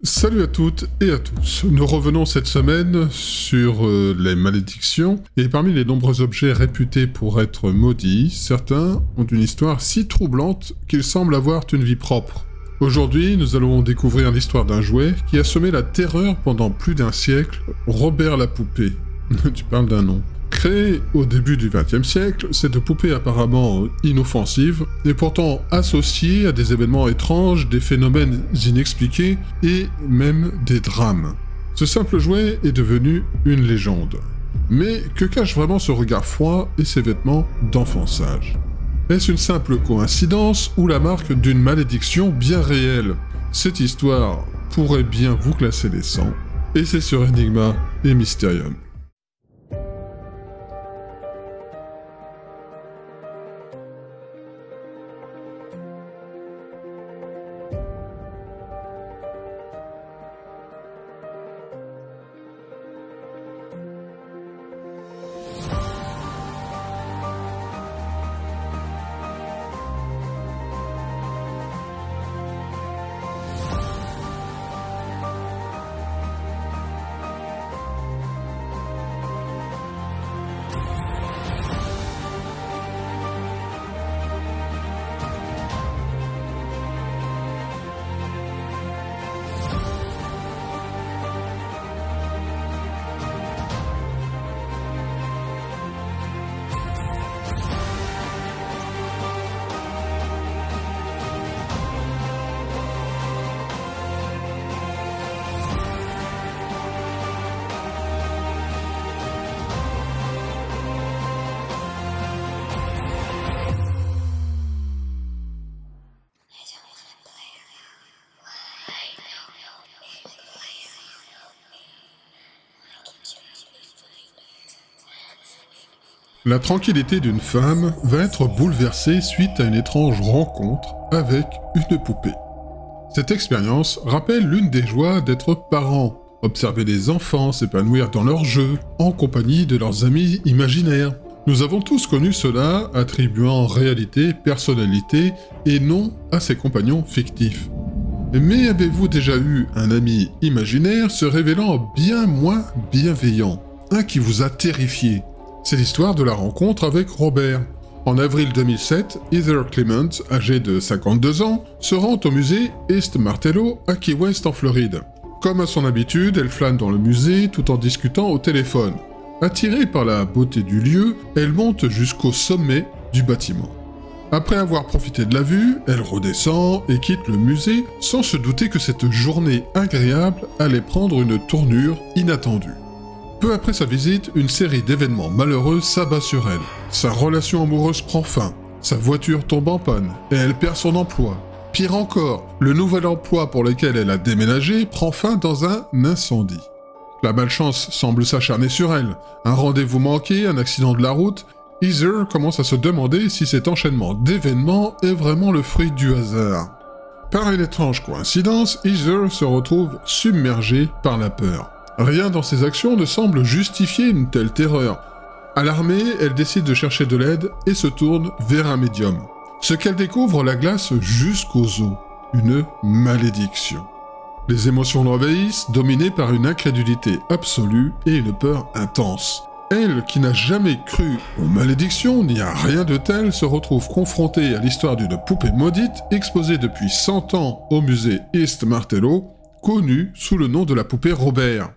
Salut à toutes et à tous. Nous revenons cette semaine sur les malédictions, et parmi les nombreux objets réputés pour être maudits, certains ont une histoire si troublante qu'ils semblent avoir une vie propre. Aujourd'hui, nous allons découvrir l'histoire d'un jouet qui a semé la terreur pendant plus d'un siècle, Robert la poupée. Tu parles d'un nom. Créée au début du XXe siècle, cette poupée apparemment inoffensive est pourtant associée à des événements étranges, des phénomènes inexpliqués et même des drames. Ce simple jouet est devenu une légende. Mais que cache vraiment ce regard froid et ces vêtements d'enfançage? Est-ce une simple coïncidence ou la marque d'une malédiction bien réelle? Cette histoire pourrait bien vous glacer les sangs, et c'est sur Enigma et Mysterium. La tranquillité d'une femme va être bouleversée suite à une étrange rencontre avec une poupée. Cette expérience rappelle l'une des joies d'être parent, observer les enfants s'épanouir dans leurs jeux, en compagnie de leurs amis imaginaires. Nous avons tous connu cela, attribuant réalité, personnalité et nom à ses compagnons fictifs. Mais avez-vous déjà eu un ami imaginaire se révélant bien moins bienveillant, un qui vous a terrifié? C'est l'histoire de la rencontre avec Robert. En avril 2007, Heather Clement, âgée de 52 ans, se rend au musée East Martello à Key West en Floride. Comme à son habitude, elle flâne dans le musée tout en discutant au téléphone. Attirée par la beauté du lieu, elle monte jusqu'au sommet du bâtiment. Après avoir profité de la vue, elle redescend et quitte le musée sans se douter que cette journée agréable allait prendre une tournure inattendue. Peu après sa visite, une série d'événements malheureux s'abat sur elle. Sa relation amoureuse prend fin, sa voiture tombe en panne, et elle perd son emploi. Pire encore, le nouvel emploi pour lequel elle a déménagé prend fin dans un incendie. La malchance semble s'acharner sur elle. Un rendez-vous manqué, un accident de la route, Heather commence à se demander si cet enchaînement d'événements est vraiment le fruit du hasard. Par une étrange coïncidence, Heather se retrouve submergée par la peur. Rien dans ses actions ne semble justifier une telle terreur. Alarmée, elle décide de chercher de l'aide et se tourne vers un médium. Ce qu'elle découvre la glace jusqu'aux os. Une malédiction. Les émotions l'envahissent, dominées par une incrédulité absolue et une peur intense. Elle, qui n'a jamais cru aux malédictions ni à rien de tel, se retrouve confrontée à l'histoire d'une poupée maudite exposée depuis 100 ans au musée East Martello, connue sous le nom de la poupée Robert.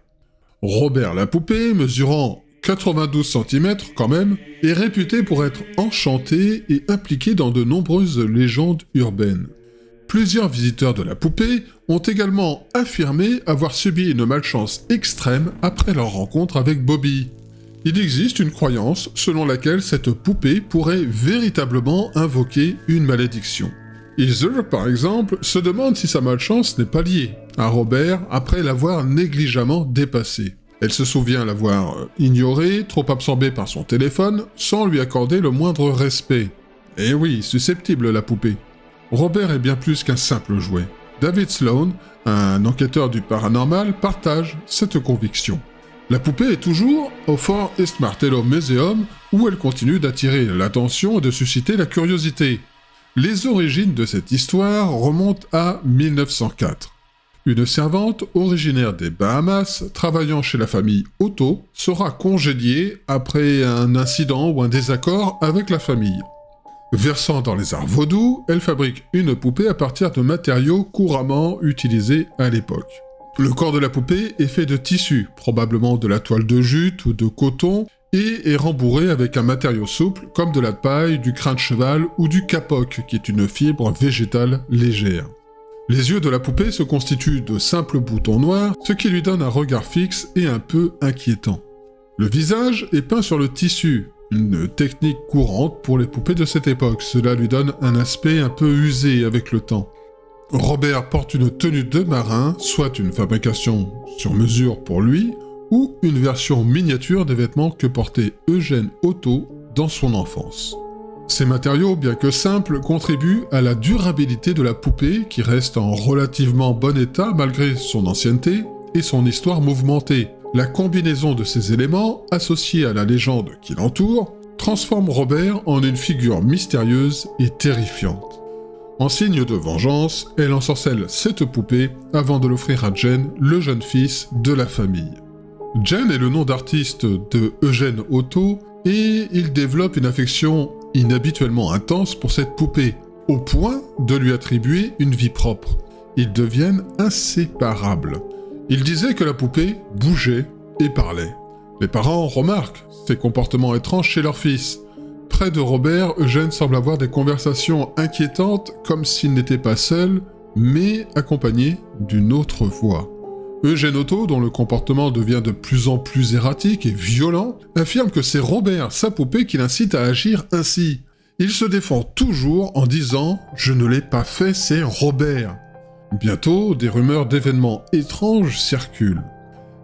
Robert la poupée, mesurant 92 cm quand même, est réputé pour être enchanté et impliqué dans de nombreuses légendes urbaines. Plusieurs visiteurs de la poupée ont également affirmé avoir subi une malchance extrême après leur rencontre avec Bobby. Il existe une croyance selon laquelle cette poupée pourrait véritablement invoquer une malédiction. Heather, par exemple, se demande si sa malchance n'est pas liée à Robert après l'avoir négligemment dépassé. Elle se souvient l'avoir ignoré, trop absorbée par son téléphone, sans lui accorder le moindre respect. Eh oui, susceptible la poupée. Robert est bien plus qu'un simple jouet. David Sloan, un enquêteur du paranormal, partage cette conviction. La poupée est toujours au Fort East Martello Museum, où elle continue d'attirer l'attention et de susciter la curiosité. Les origines de cette histoire remontent à 1904. Une servante originaire des Bahamas, travaillant chez la famille Otto, sera congédiée après un incident ou un désaccord avec la famille. Versant dans les arts vaudous, elle fabrique une poupée à partir de matériaux couramment utilisés à l'époque. Le corps de la poupée est fait de tissu, probablement de la toile de jute ou de coton, et est rembourré avec un matériau souple comme de la paille, du crin de cheval ou du kapok, qui est une fibre végétale légère. Les yeux de la poupée se constituent de simples boutons noirs, ce qui lui donne un regard fixe et un peu inquiétant. Le visage est peint sur le tissu, une technique courante pour les poupées de cette époque. Cela lui donne un aspect un peu usé avec le temps. Robert porte une tenue de marin, soit une fabrication sur mesure pour lui, ou une version miniature des vêtements que portait Eugène Otto dans son enfance. Ces matériaux, bien que simples, contribuent à la durabilité de la poupée qui reste en relativement bon état malgré son ancienneté et son histoire mouvementée. La combinaison de ces éléments, associés à la légende qui l'entoure, transforme Robert en une figure mystérieuse et terrifiante. En signe de vengeance, elle ensorcelle cette poupée avant de l'offrir à Jen, le jeune fils de la famille. Jen est le nom d'artiste de Eugène Otto et il développe une affection inhabituellement intense pour cette poupée, au point de lui attribuer une vie propre. Ils deviennent inséparables. Il disait que la poupée bougeait et parlait. Les parents remarquent ces comportements étranges chez leur fils. Près de Robert, Eugène semble avoir des conversations inquiétantes comme s'il n'était pas seul, mais accompagné d'une autre voix. Eugène Otto, dont le comportement devient de plus en plus erratique et violent, affirme que c'est Robert, sa poupée, qui l'incite à agir ainsi. Il se défend toujours en disant « Je ne l'ai pas fait, c'est Robert ». Bientôt, des rumeurs d'événements étranges circulent.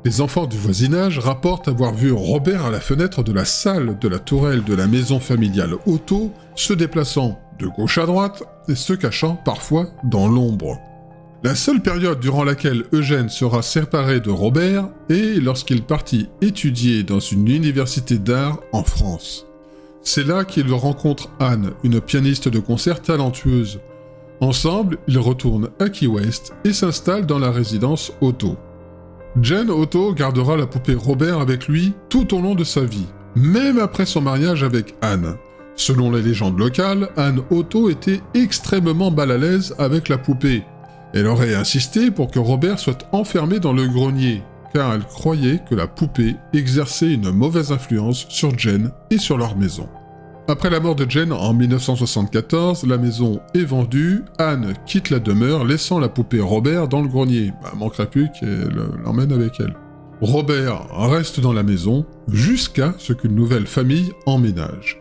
Les enfants du voisinage rapportent avoir vu Robert à la fenêtre de la salle de la tourelle de la maison familiale Otto, se déplaçant de gauche à droite et se cachant parfois dans l'ombre. La seule période durant laquelle Eugène sera séparé de Robert est lorsqu'il partit étudier dans une université d'art en France. C'est là qu'il rencontre Anne, une pianiste de concert talentueuse. Ensemble, ils retournent à Key West et s'installent dans la résidence Otto. Jen Otto gardera la poupée Robert avec lui tout au long de sa vie, même après son mariage avec Anne. Selon les légendes locales, Anne Otto était extrêmement mal à l'aise avec la poupée. Elle aurait insisté pour que Robert soit enfermé dans le grenier, car elle croyait que la poupée exerçait une mauvaise influence sur Jen et sur leur maison. Après la mort de Jen en 1974, la maison est vendue, Anne quitte la demeure, laissant la poupée Robert dans le grenier. Manquerait plus qu'elle l'emmène avec elle. Robert reste dans la maison, jusqu'à ce qu'une nouvelle famille emménage.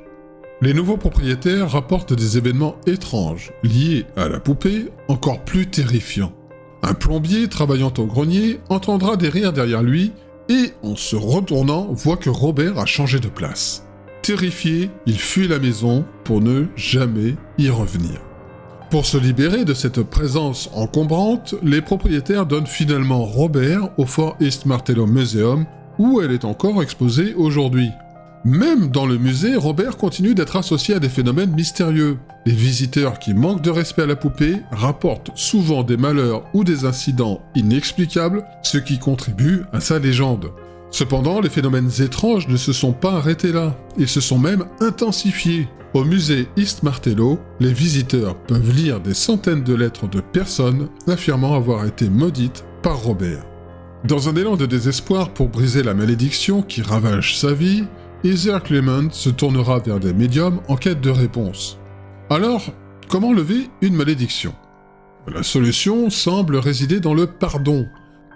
Les nouveaux propriétaires rapportent des événements étranges, liés à la poupée, encore plus terrifiants. Un plombier travaillant au grenier entendra des rires derrière lui, et en se retournant, voit que Robert a changé de place. Terrifié, il fuit la maison pour ne jamais y revenir. Pour se libérer de cette présence encombrante, les propriétaires donnent finalement Robert au Fort East Martello Museum, où elle est encore exposée aujourd'hui. Même dans le musée, Robert continue d'être associé à des phénomènes mystérieux. Les visiteurs qui manquent de respect à la poupée rapportent souvent des malheurs ou des incidents inexplicables, ce qui contribue à sa légende. Cependant, les phénomènes étranges ne se sont pas arrêtés là, ils se sont même intensifiés. Au musée East Martello, les visiteurs peuvent lire des centaines de lettres de personnes affirmant avoir été maudites par Robert. Dans un élan de désespoir pour briser la malédiction qui ravage sa vie, Heather Clement se tournera vers des médiums en quête de réponses. Alors, comment lever une malédiction? La solution semble résider dans le pardon.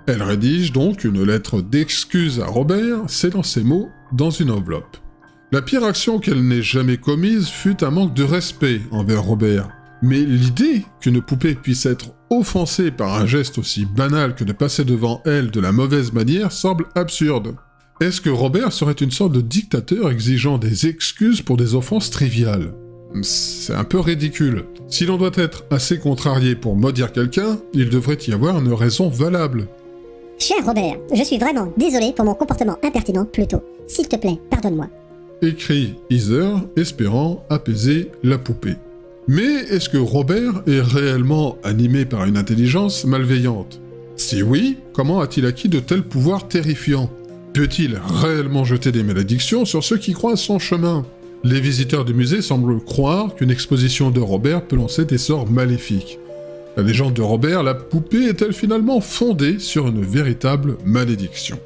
Elle rédige donc une lettre d'excuse à Robert, scellant ces mots dans une enveloppe. La pire action qu'elle n'ait jamais commise fut un manque de respect envers Robert. Mais l'idée qu'une poupée puisse être offensée par un geste aussi banal que de passer devant elle de la mauvaise manière semble absurde. Est-ce que Robert serait une sorte de dictateur exigeant des excuses pour des offenses triviales? C'est un peu ridicule. Si l'on doit être assez contrarié pour maudire quelqu'un, il devrait y avoir une raison valable. Cher Robert, je suis vraiment désolé pour mon comportement impertinent plus tôt. S'il te plaît, pardonne-moi. Écrit Heather, espérant apaiser la poupée. Mais est-ce que Robert est réellement animé par une intelligence malveillante? Si oui, comment a-t-il acquis de tels pouvoirs terrifiants? Peut-il réellement jeter des malédictions sur ceux qui croisent son chemin? Les visiteurs du musée semblent croire qu'une exposition de Robert peut lancer des sorts maléfiques. La légende de Robert, la poupée, est-elle finalement fondée sur une véritable malédiction?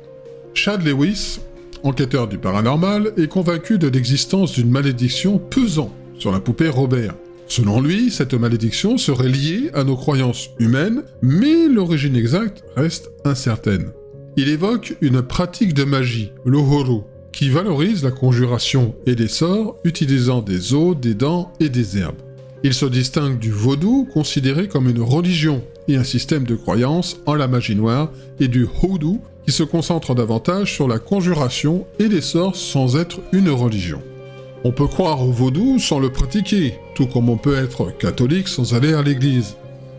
Chad Lewis, enquêteur du paranormal, est convaincu de l'existence d'une malédiction pesant sur la poupée Robert. Selon lui, cette malédiction serait liée à nos croyances humaines, mais l'origine exacte reste incertaine. Il évoque une pratique de magie, l'ohoru, qui valorise la conjuration et les sorts utilisant des os, des dents et des herbes. Il se distingue du vaudou, considéré comme une religion et un système de croyance en la magie noire, et du hoodoo, qui se concentre davantage sur la conjuration et les sorts sans être une religion. On peut croire au vaudou sans le pratiquer, tout comme on peut être catholique sans aller à l'église.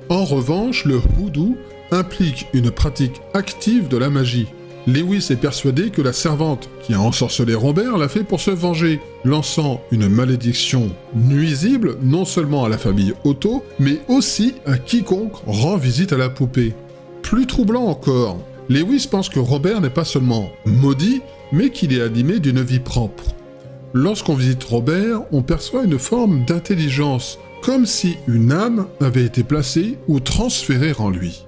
En revanche, le hoodoo implique une pratique active de la magie. Lewis est persuadé que la servante qui a ensorcelé Robert l'a fait pour se venger, lançant une malédiction nuisible non seulement à la famille Otto, mais aussi à quiconque rend visite à la poupée. Plus troublant encore, Lewis pense que Robert n'est pas seulement maudit, mais qu'il est animé d'une vie propre. Lorsqu'on visite Robert, on perçoit une forme d'intelligence, comme si une âme avait été placée ou transférée en lui.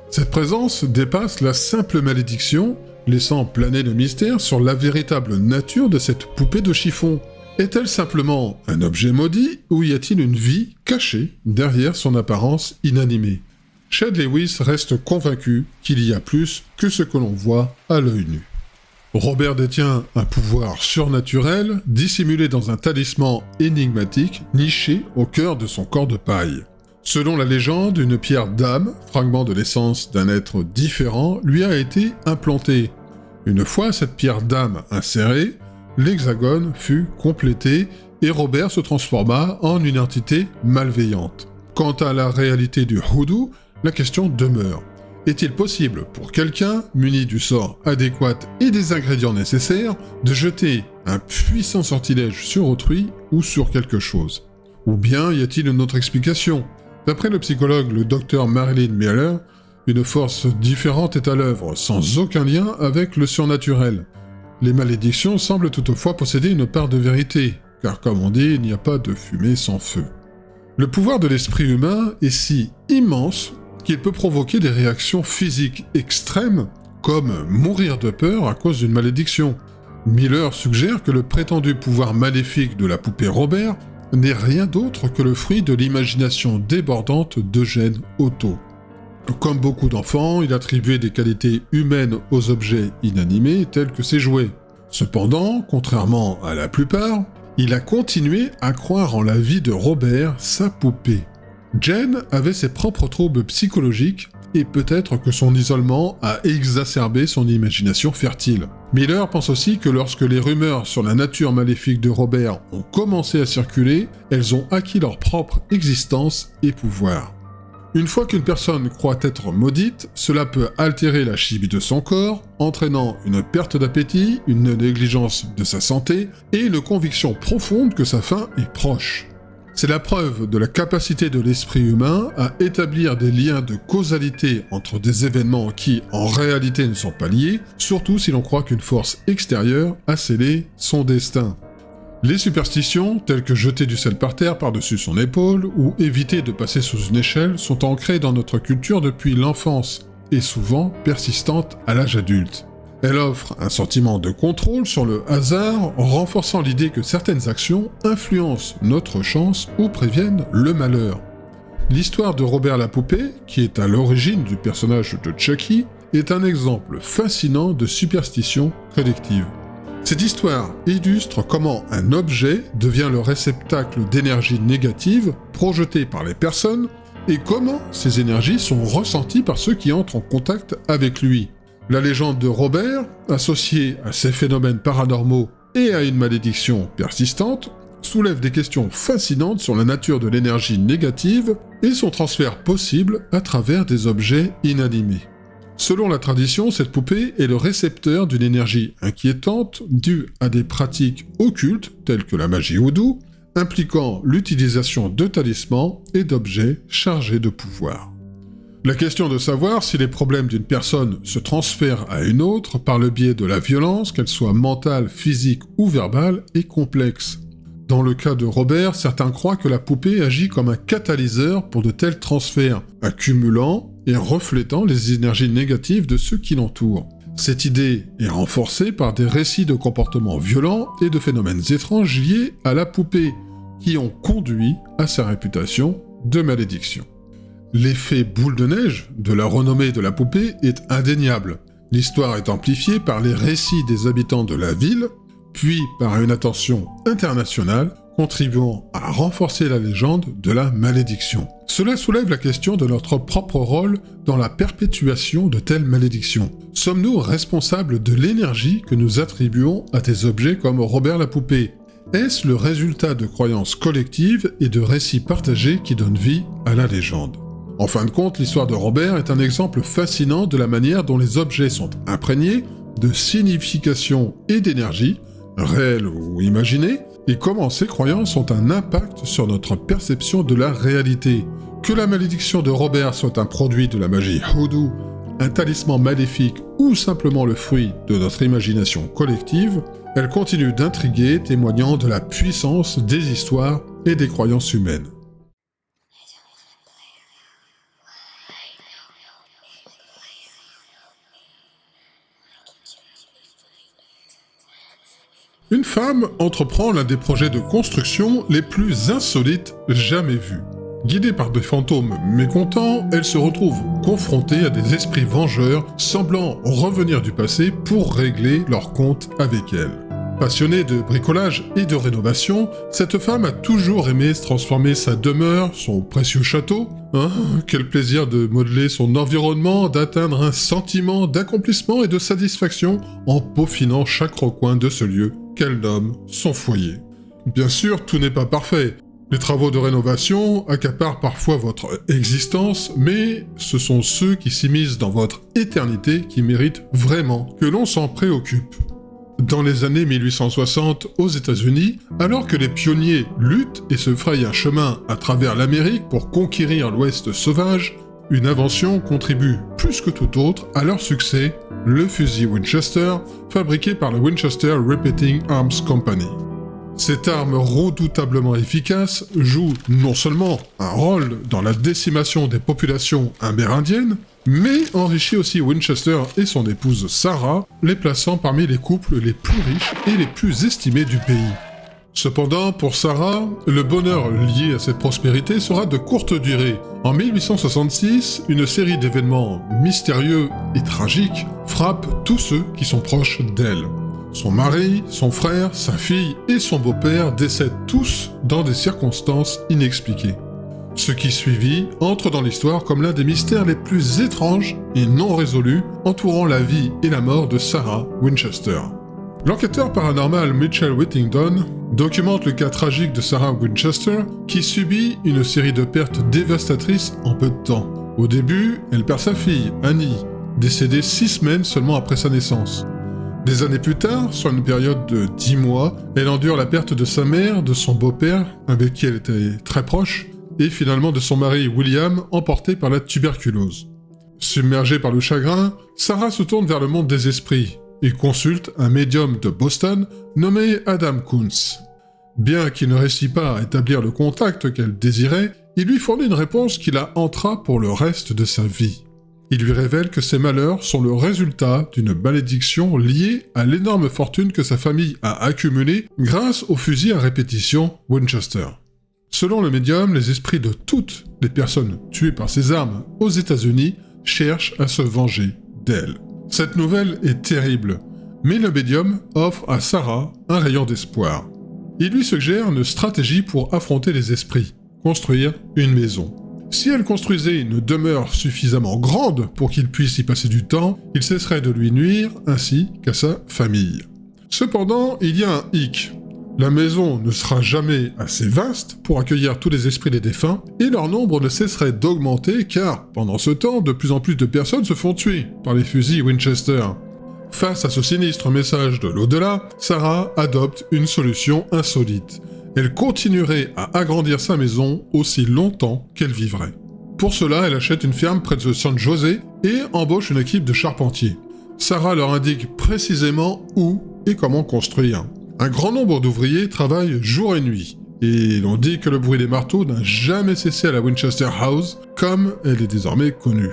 Cette présence dépasse la simple malédiction, laissant planer le mystère sur la véritable nature de cette poupée de chiffon. Est-elle simplement un objet maudit, ou y a-t-il une vie cachée derrière son apparence inanimée? Chad Lewis reste convaincu qu'il y a plus que ce que l'on voit à l'œil nu. Robert détient un pouvoir surnaturel, dissimulé dans un talisman énigmatique, niché au cœur de son corps de paille. Selon la légende, une pierre d'âme, fragment de l'essence d'un être différent, lui a été implantée. Une fois cette pierre d'âme insérée, l'hexagone fut complété et Robert se transforma en une entité malveillante. Quant à la réalité du hoodoo, la question demeure. Est-il possible pour quelqu'un, muni du sort adéquat et des ingrédients nécessaires, de jeter un puissant sortilège sur autrui ou sur quelque chose? Ou bien y a-t-il une autre explication? D'après le psychologue le Dr Marilyn Miller, une force différente est à l'œuvre, sans aucun lien avec le surnaturel. Les malédictions semblent toutefois posséder une part de vérité, car comme on dit, il n'y a pas de fumée sans feu. Le pouvoir de l'esprit humain est si immense qu'il peut provoquer des réactions physiques extrêmes, comme mourir de peur à cause d'une malédiction. Miller suggère que le prétendu pouvoir maléfique de la poupée Robert n'est rien d'autre que le fruit de l'imagination débordante d'Eugène Otto. Comme beaucoup d'enfants, il attribuait des qualités humaines aux objets inanimés tels que ses jouets. Cependant, contrairement à la plupart, il a continué à croire en la vie de Robert, sa poupée. Jane avait ses propres troubles psychologiques et peut-être que son isolement a exacerbé son imagination fertile. Miller pense aussi que lorsque les rumeurs sur la nature maléfique de Robert ont commencé à circuler, elles ont acquis leur propre existence et pouvoir. Une fois qu'une personne croit être maudite, cela peut altérer la chimie de son corps, entraînant une perte d'appétit, une négligence de sa santé et une conviction profonde que sa fin est proche. C'est la preuve de la capacité de l'esprit humain à établir des liens de causalité entre des événements qui, en réalité, ne sont pas liés, surtout si l'on croit qu'une force extérieure a scellé son destin. Les superstitions, telles que jeter du sel par terre par-dessus son épaule ou éviter de passer sous une échelle, sont ancrées dans notre culture depuis l'enfance et souvent persistantes à l'âge adulte. Elle offre un sentiment de contrôle sur le hasard, renforçant l'idée que certaines actions influencent notre chance ou préviennent le malheur. L'histoire de Robert la poupée, qui est à l'origine du personnage de Chucky, est un exemple fascinant de superstition collective. Cette histoire illustre comment un objet devient le réceptacle d'énergie négative projetée par les personnes et comment ces énergies sont ressenties par ceux qui entrent en contact avec lui. La légende de Robert, associée à ces phénomènes paranormaux et à une malédiction persistante, soulève des questions fascinantes sur la nature de l'énergie négative et son transfert possible à travers des objets inanimés. Selon la tradition, cette poupée est le récepteur d'une énergie inquiétante due à des pratiques occultes telles que la magie hoodoo, impliquant l'utilisation de talismans et d'objets chargés de pouvoir. La question de savoir si les problèmes d'une personne se transfèrent à une autre par le biais de la violence, qu'elle soit mentale, physique ou verbale, est complexe. Dans le cas de Robert, certains croient que la poupée agit comme un catalyseur pour de tels transferts, accumulant et reflétant les énergies négatives de ceux qui l'entourent. Cette idée est renforcée par des récits de comportements violents et de phénomènes étranges liés à la poupée, qui ont conduit à sa réputation de malédiction. L'effet boule de neige de la renommée de la poupée est indéniable. L'histoire est amplifiée par les récits des habitants de la ville, puis par une attention internationale contribuant à renforcer la légende de la malédiction. Cela soulève la question de notre propre rôle dans la perpétuation de telles malédictions. Sommes-nous responsables de l'énergie que nous attribuons à des objets comme Robert la poupée? Est-ce le résultat de croyances collectives et de récits partagés qui donnent vie à la légende? En fin de compte, l'histoire de Robert est un exemple fascinant de la manière dont les objets sont imprégnés de signification et d'énergie, réelles ou imaginées, et comment ces croyances ont un impact sur notre perception de la réalité. Que la malédiction de Robert soit un produit de la magie hoodoo, un talisman maléfique ou simplement le fruit de notre imagination collective, elle continue d'intriguer, témoignant de la puissance des histoires et des croyances humaines. Une femme entreprend l'un des projets de construction les plus insolites jamais vus. Guidée par des fantômes mécontents, elle se retrouve confrontée à des esprits vengeurs semblant revenir du passé pour régler leur compte avec elle. Passionnée de bricolage et de rénovation, cette femme a toujours aimé transformer sa demeure, son précieux château. Quel plaisir de modeler son environnement, d'atteindre un sentiment d'accomplissement et de satisfaction en peaufinant chaque recoin de ce lieu qu'elle nomme son foyer. Bien sûr, tout n'est pas parfait. Les travaux de rénovation accaparent parfois votre existence, mais ce sont ceux qui s'immiscent dans votre éternité qui méritent vraiment que l'on s'en préoccupe. Dans les années 1860 aux États-Unis, alors que les pionniers luttent et se frayent un chemin à travers l'Amérique pour conquérir l'Ouest sauvage, une invention contribue plus que tout autre à leur succès, le fusil Winchester, fabriqué par la Winchester Repeating Arms Company. Cette arme redoutablement efficace joue non seulement un rôle dans la décimation des populations amérindiennes, mais enrichit aussi Winchester et son épouse Sarah, les plaçant parmi les couples les plus riches et les plus estimés du pays. Cependant, pour Sarah, le bonheur lié à cette prospérité sera de courte durée. En 1866, une série d'événements mystérieux et tragiques frappe tous ceux qui sont proches d'elle. Son mari, son frère, sa fille et son beau-père décèdent tous dans des circonstances inexpliquées. Ce qui suivit entre dans l'histoire comme l'un des mystères les plus étranges et non résolus entourant la vie et la mort de Sarah Winchester. L'enquêteur paranormal Mitchell Whittington documente le cas tragique de Sarah Winchester qui subit une série de pertes dévastatrices en peu de temps. Au début, elle perd sa fille, Annie, décédée 6 semaines seulement après sa naissance. Des années plus tard, sur une période de 10 mois, elle endure la perte de sa mère, de son beau-père, avec qui elle était très proche, et finalement de son mari William, emporté par la tuberculose. Submergée par le chagrin, Sarah se tourne vers le monde des esprits et consulte un médium de Boston nommé Adam Koontz. Bien qu'il ne réussit pas à établir le contact qu'elle désirait, il lui fournit une réponse qui la hantera pour le reste de sa vie. Il lui révèle que ses malheurs sont le résultat d'une malédiction liée à l'énorme fortune que sa famille a accumulée grâce au fusil à répétition Winchester. Selon le médium, les esprits de toutes les personnes tuées par ces armes aux États-Unis cherchent à se venger d'elle. Cette nouvelle est terrible, mais le médium offre à Sarah un rayon d'espoir. Il lui suggère une stratégie pour affronter les esprits, construire une maison. Si elle construisait une demeure suffisamment grande pour qu'il puisse y passer du temps, il cesserait de lui nuire ainsi qu'à sa famille. Cependant, il y a un hic. La maison ne sera jamais assez vaste pour accueillir tous les esprits des défunts, et leur nombre ne cesserait d'augmenter car, pendant ce temps, de plus en plus de personnes se font tuer par les fusils Winchester. Face à ce sinistre message de l'au-delà, Sarah adopte une solution insolite. Elle continuerait à agrandir sa maison aussi longtemps qu'elle vivrait. Pour cela, elle achète une ferme près de San José et embauche une équipe de charpentiers. Sarah leur indique précisément où et comment construire. Un grand nombre d'ouvriers travaillent jour et nuit, et l'on dit que le bruit des marteaux n'a jamais cessé à la Winchester House, comme elle est désormais connue.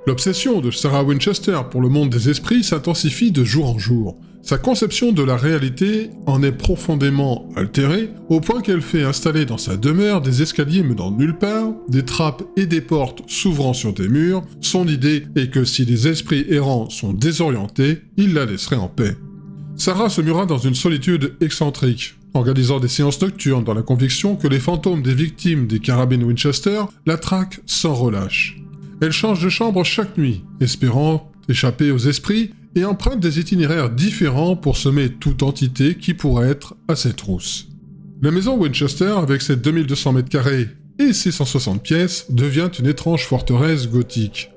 L'obsession de Sarah Winchester pour le monde des esprits s'intensifie de jour en jour. Sa conception de la réalité en est profondément altérée, au point qu'elle fait installer dans sa demeure des escaliers menant nulle part, des trappes et des portes s'ouvrant sur des murs. Son idée est que si les esprits errants sont désorientés, ils la laisseraient en paix. Sarah se mura dans une solitude excentrique, organisant des séances nocturnes dans la conviction que les fantômes des victimes des carabines Winchester la traquent sans relâche. Elle change de chambre chaque nuit, espérant échapper aux esprits, et emprunte des itinéraires différents pour semer toute entité qui pourrait être à ses trousses. La maison Winchester, avec ses 2200 mètres carrés et ses 160 pièces, devient une étrange forteresse gothique.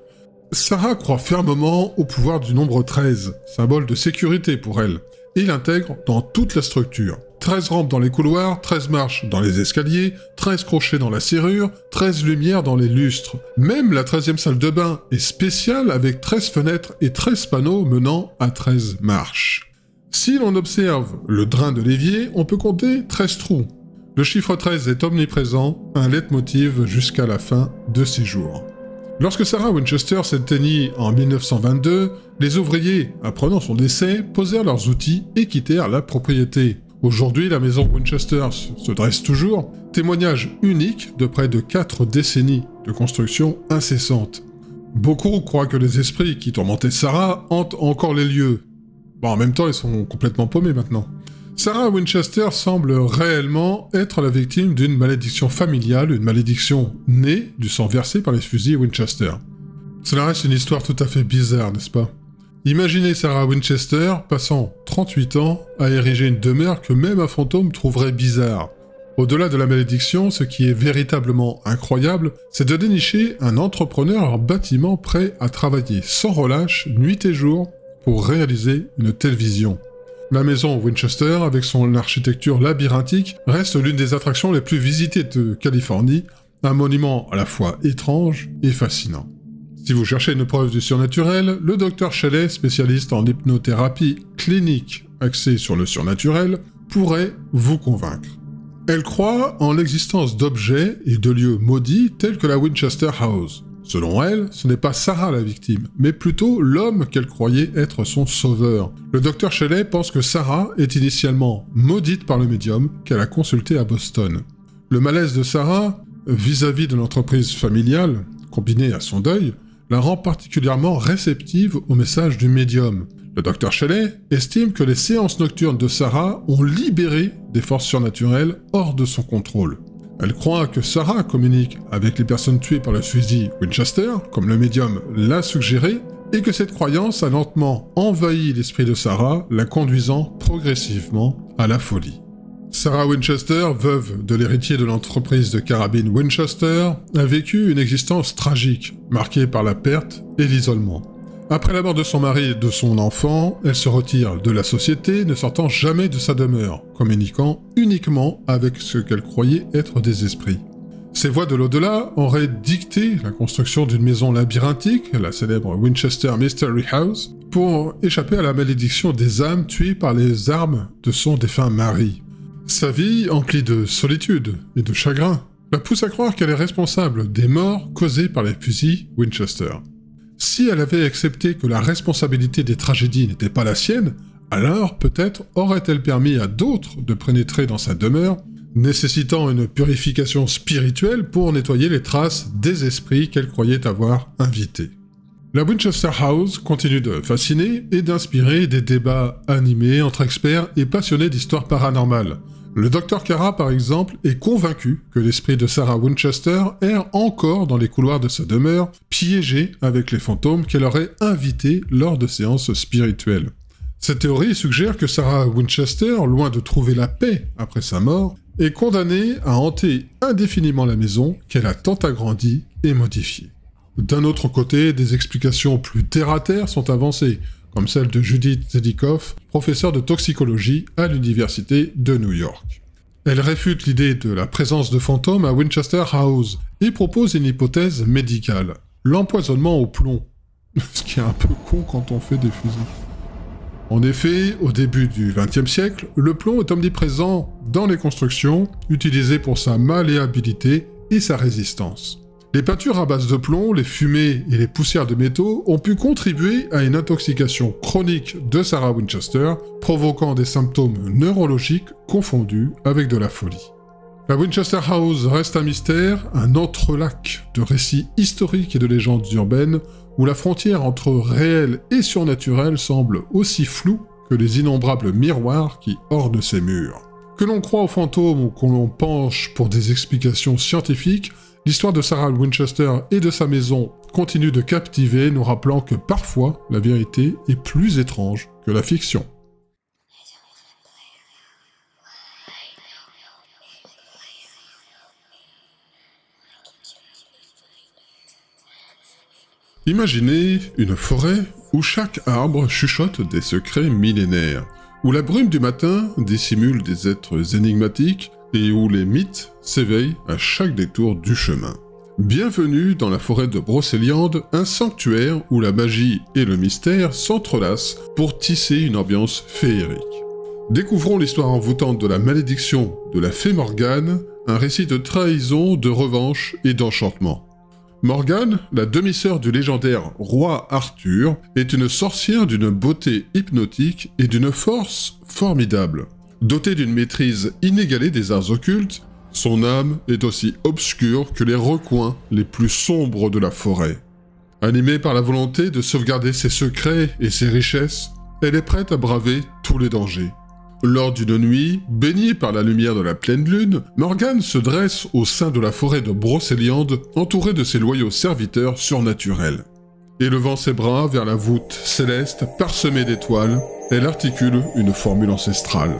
Sarah croit fermement au pouvoir du nombre 13, symbole de sécurité pour elle, et l'intègre dans toute la structure. 13 rampes dans les couloirs, 13 marches dans les escaliers, 13 crochets dans la serrure, 13 lumières dans les lustres. Même la 13e salle de bain est spéciale avec 13 fenêtres et 13 panneaux menant à 13 marches. Si l'on observe le drain de l'évier, on peut compter 13 trous. Le chiffre 13 est omniprésent, un leitmotiv jusqu'à la fin de ses jours. Lorsque Sarah Winchester s'éteignit en 1922, les ouvriers, apprenant son décès, posèrent leurs outils et quittèrent la propriété. Aujourd'hui, la maison Winchester se dresse toujours, témoignage unique de près de 4 décennies de construction incessante. Beaucoup croient que les esprits qui tourmentaient Sarah hantent encore les lieux. Bon, en même temps, ils sont complètement paumés maintenant. Sarah Winchester semble réellement être la victime d'une malédiction familiale, une malédiction née du sang versé par les fusils Winchester. Cela reste une histoire tout à fait bizarre, n'est-ce pas ? Imaginez Sarah Winchester passant 38 ans à ériger une demeure que même un fantôme trouverait bizarre. Au-delà de la malédiction, ce qui est véritablement incroyable, c'est de dénicher un entrepreneur en bâtiment prêt à travailler sans relâche, nuit et jour, pour réaliser une telle vision. La maison Winchester, avec son architecture labyrinthique, reste l'une des attractions les plus visitées de Californie, un monument à la fois étrange et fascinant. Si vous cherchez une preuve du surnaturel, le Dr Shelley, spécialiste en hypnothérapie clinique axée sur le surnaturel, pourrait vous convaincre. Elle croit en l'existence d'objets et de lieux maudits tels que la Winchester House. Selon elle, ce n'est pas Sarah la victime, mais plutôt l'homme qu'elle croyait être son sauveur. Le Dr Shelley pense que Sarah est initialement maudite par le médium qu'elle a consulté à Boston. Le malaise de Sarah, vis-à-vis de l'entreprise familiale, combiné à son deuil, la rend particulièrement réceptive au message du médium. Le Dr Shelley estime que les séances nocturnes de Sarah ont libéré des forces surnaturelles hors de son contrôle. Elle croit que Sarah communique avec les personnes tuées par le fusil Winchester, comme le médium l'a suggéré, et que cette croyance a lentement envahi l'esprit de Sarah, la conduisant progressivement à la folie. Sarah Winchester, veuve de l'héritier de l'entreprise de carabines Winchester, a vécu une existence tragique, marquée par la perte et l'isolement. Après la mort de son mari et de son enfant, elle se retire de la société, ne sortant jamais de sa demeure, communiquant uniquement avec ce qu'elle croyait être des esprits. Ces voix de l'au-delà auraient dicté la construction d'une maison labyrinthique, la célèbre Winchester Mystery House, pour échapper à la malédiction des âmes tuées par les armes de son défunt mari. Sa vie, emplie de solitude et de chagrin, la pousse à croire qu'elle est responsable des morts causées par les fusils Winchester. Si elle avait accepté que la responsabilité des tragédies n'était pas la sienne, alors peut-être aurait-elle permis à d'autres de pénétrer dans sa demeure, nécessitant une purification spirituelle pour nettoyer les traces des esprits qu'elle croyait avoir invités. La Winchester House continue de fasciner et d'inspirer des débats animés entre experts et passionnés d'histoires paranormales. Le Dr Cara, par exemple, est convaincu que l'esprit de Sarah Winchester erre encore dans les couloirs de sa demeure, piégé avec les fantômes qu'elle aurait invités lors de séances spirituelles. Cette théorie suggère que Sarah Winchester, loin de trouver la paix après sa mort, est condamnée à hanter indéfiniment la maison qu'elle a tant agrandie et modifiée. D'un autre côté, des explications plus terre-à-terre sont avancées, comme celle de Judith Zedikoff, professeure de toxicologie à l'université de New York. Elle réfute l'idée de la présence de fantômes à Winchester House et propose une hypothèse médicale, l'empoisonnement au plomb. Ce qui est un peu con quand on fait des fusils. En effet, au début du XXe siècle, le plomb est omniprésent dans les constructions, utilisé pour sa malléabilité et sa résistance. Les peintures à base de plomb, les fumées et les poussières de métaux ont pu contribuer à une intoxication chronique de Sarah Winchester, provoquant des symptômes neurologiques confondus avec de la folie. La Winchester House reste un mystère, un entrelac de récits historiques et de légendes urbaines, où la frontière entre réel et surnaturel semble aussi floue que les innombrables miroirs qui ornent ses murs. Que l'on croit aux fantômes ou qu'on l'on penche pour des explications scientifiques, l'histoire de Sarah Winchester et de sa maison continue de captiver, nous rappelant que parfois la vérité est plus étrange que la fiction. Imaginez une forêt où chaque arbre chuchote des secrets millénaires, où la brume du matin dissimule des êtres énigmatiques et où les mythes s'éveillent à chaque détour du chemin. Bienvenue dans la forêt de Brocéliande, un sanctuaire où la magie et le mystère s'entrelacent pour tisser une ambiance féerique. Découvrons l'histoire envoûtante de la malédiction de la fée Morgane, un récit de trahison, de revanche et d'enchantement. Morgane, la demi-sœur du légendaire roi Arthur, est une sorcière d'une beauté hypnotique et d'une force formidable. Dotée d'une maîtrise inégalée des arts occultes, son âme est aussi obscure que les recoins les plus sombres de la forêt. Animée par la volonté de sauvegarder ses secrets et ses richesses, elle est prête à braver tous les dangers. Lors d'une nuit, baignée par la lumière de la pleine lune, Morgane se dresse au sein de la forêt de Brocéliande, entourée de ses loyaux serviteurs surnaturels. Élevant ses bras vers la voûte céleste parsemée d'étoiles, elle articule une formule ancestrale.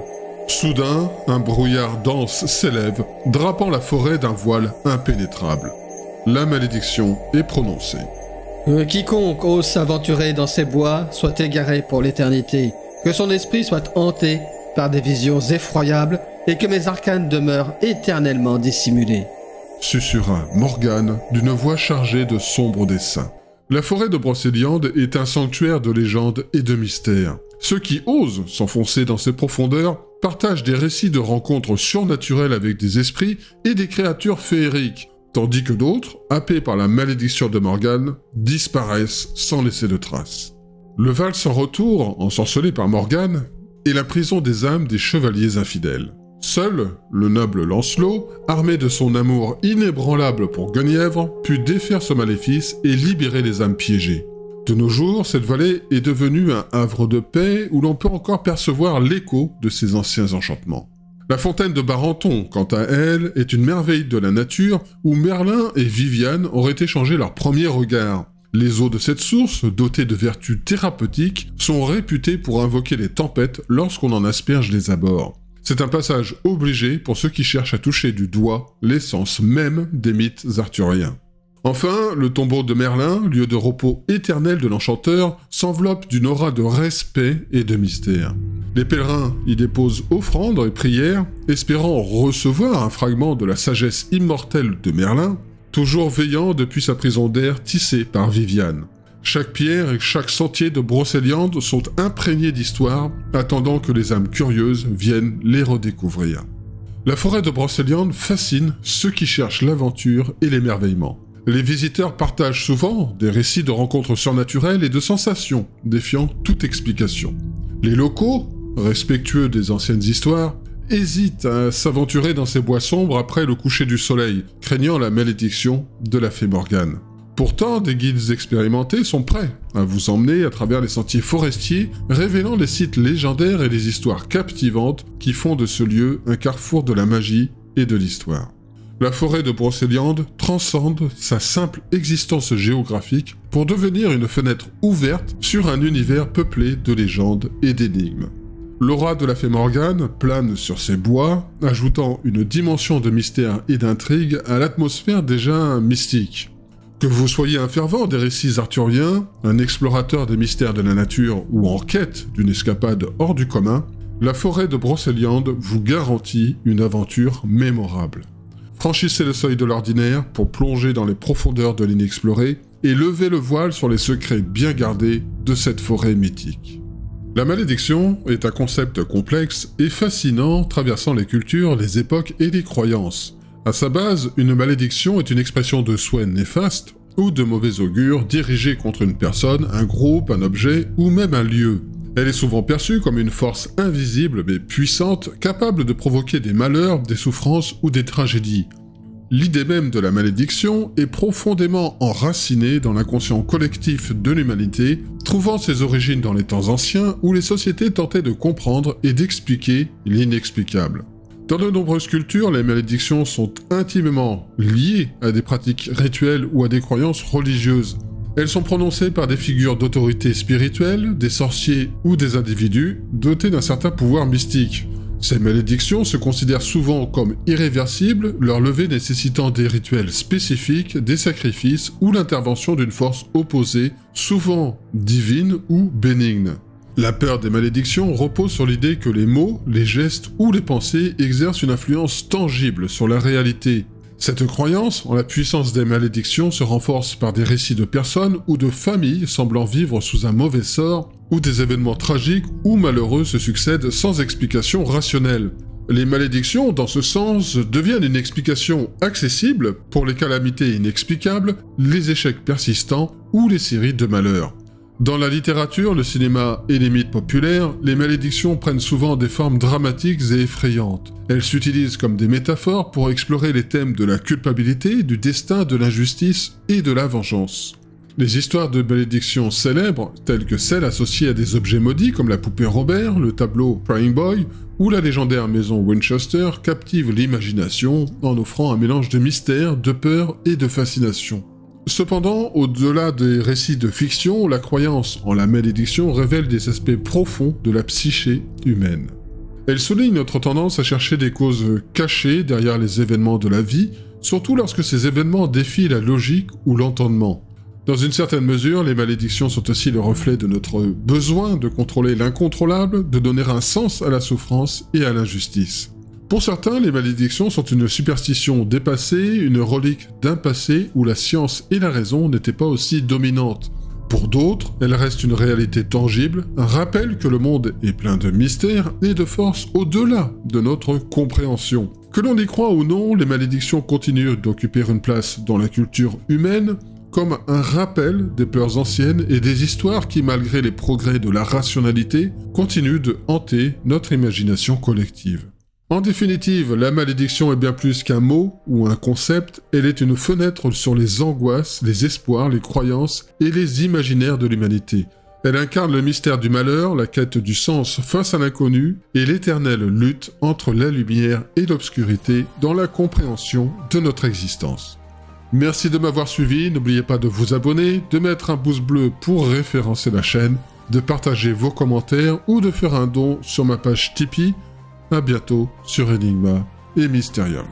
Soudain, un brouillard dense s'élève, drapant la forêt d'un voile impénétrable. La malédiction est prononcée. Quiconque ose s'aventurer dans ces bois soit égaré pour l'éternité, que son esprit soit hanté par des visions effroyables et que mes arcanes demeurent éternellement dissimulés. Susurra Morgane d'une voix chargée de sombres desseins. La forêt de Brocéliande est un sanctuaire de légendes et de mystères. Ceux qui osent s'enfoncer dans ses profondeurs partagent des récits de rencontres surnaturelles avec des esprits et des créatures féeriques, tandis que d'autres, happés par la malédiction de Morgane, disparaissent sans laisser de traces. Le Val sans retour, ensorcelé par Morgane, est la prison des âmes des chevaliers infidèles. Seul, le noble Lancelot, armé de son amour inébranlable pour Guenièvre, put défaire ce maléfice et libérer les âmes piégées. De nos jours, cette vallée est devenue un havre de paix où l'on peut encore percevoir l'écho de ses anciens enchantements. La fontaine de Barenton, quant à elle, est une merveille de la nature où Merlin et Viviane auraient échangé leur premier regard. Les eaux de cette source, dotées de vertus thérapeutiques, sont réputées pour invoquer les tempêtes lorsqu'on en asperge les abords. C'est un passage obligé pour ceux qui cherchent à toucher du doigt l'essence même des mythes arthuriens. Enfin, le tombeau de Merlin, lieu de repos éternel de l'enchanteur, s'enveloppe d'une aura de respect et de mystère. Les pèlerins y déposent offrandes et prières, espérant recevoir un fragment de la sagesse immortelle de Merlin, toujours veillant depuis sa prison d'air tissée par Viviane. Chaque pierre et chaque sentier de Brocéliande sont imprégnés d'histoire, attendant que les âmes curieuses viennent les redécouvrir. La forêt de Brocéliande fascine ceux qui cherchent l'aventure et l'émerveillement. Les visiteurs partagent souvent des récits de rencontres surnaturelles et de sensations, défiant toute explication. Les locaux, respectueux des anciennes histoires, hésitent à s'aventurer dans ces bois sombres après le coucher du soleil, craignant la malédiction de la fée Morgane. Pourtant, des guides expérimentés sont prêts à vous emmener à travers les sentiers forestiers, révélant les sites légendaires et les histoires captivantes qui font de ce lieu un carrefour de la magie et de l'histoire. La forêt de Brocéliande transcende sa simple existence géographique pour devenir une fenêtre ouverte sur un univers peuplé de légendes et d'énigmes. L'aura de la fée Morgane plane sur ces bois, ajoutant une dimension de mystère et d'intrigue à l'atmosphère déjà mystique. Que vous soyez un fervent des récits arthuriens, un explorateur des mystères de la nature ou en quête d'une escapade hors du commun, la forêt de Brocéliande vous garantit une aventure mémorable. Franchissez le seuil de l'ordinaire pour plonger dans les profondeurs de l'inexploré et levez le voile sur les secrets bien gardés de cette forêt mythique. La malédiction est un concept complexe et fascinant traversant les cultures, les époques et les croyances. À sa base, une malédiction est une expression de souhait néfaste ou de mauvais augure dirigée contre une personne, un groupe, un objet ou même un lieu. Elle est souvent perçue comme une force invisible mais puissante, capable de provoquer des malheurs, des souffrances ou des tragédies. L'idée même de la malédiction est profondément enracinée dans l'inconscient collectif de l'humanité, trouvant ses origines dans les temps anciens où les sociétés tentaient de comprendre et d'expliquer l'inexplicable. Dans de nombreuses cultures, les malédictions sont intimement liées à des pratiques rituelles ou à des croyances religieuses. Elles sont prononcées par des figures d'autorité spirituelle, des sorciers ou des individus dotés d'un certain pouvoir mystique. Ces malédictions se considèrent souvent comme irréversibles, leur levée nécessitant des rituels spécifiques, des sacrifices ou l'intervention d'une force opposée, souvent divine ou bénigne. La peur des malédictions repose sur l'idée que les mots, les gestes ou les pensées exercent une influence tangible sur la réalité. Cette croyance en la puissance des malédictions se renforce par des récits de personnes ou de familles semblant vivre sous un mauvais sort, où des événements tragiques ou malheureux se succèdent sans explication rationnelle. Les malédictions, dans ce sens, deviennent une explication accessible pour les calamités inexplicables, les échecs persistants ou les séries de malheurs. Dans la littérature, le cinéma et les mythes populaires, les malédictions prennent souvent des formes dramatiques et effrayantes. Elles s'utilisent comme des métaphores pour explorer les thèmes de la culpabilité, du destin, de l'injustice et de la vengeance. Les histoires de malédictions célèbres, telles que celles associées à des objets maudits comme la poupée Robert, le tableau Praying Boy ou la légendaire maison Winchester, captivent l'imagination en offrant un mélange de mystère, de peur et de fascination. Cependant, au-delà des récits de fiction, la croyance en la malédiction révèle des aspects profonds de la psyché humaine. Elle souligne notre tendance à chercher des causes cachées derrière les événements de la vie, surtout lorsque ces événements défient la logique ou l'entendement. Dans une certaine mesure, les malédictions sont aussi le reflet de notre besoin de contrôler l'incontrôlable, de donner un sens à la souffrance et à l'injustice. Pour certains, les malédictions sont une superstition dépassée, une relique d'un passé où la science et la raison n'étaient pas aussi dominantes. Pour d'autres, elles restent une réalité tangible, un rappel que le monde est plein de mystères et de forces au-delà de notre compréhension. Que l'on y croit ou non, les malédictions continuent d'occuper une place dans la culture humaine, comme un rappel des peurs anciennes et des histoires qui, malgré les progrès de la rationalité, continuent de hanter notre imagination collective. En définitive, la malédiction est bien plus qu'un mot ou un concept, elle est une fenêtre sur les angoisses, les espoirs, les croyances et les imaginaires de l'humanité. Elle incarne le mystère du malheur, la quête du sens face à l'inconnu et l'éternelle lutte entre la lumière et l'obscurité dans la compréhension de notre existence. Merci de m'avoir suivi, n'oubliez pas de vous abonner, de mettre un pouce bleu pour référencer la chaîne, de partager vos commentaires ou de faire un don sur ma page Tipeee. À bientôt sur Enigma et Mysterium.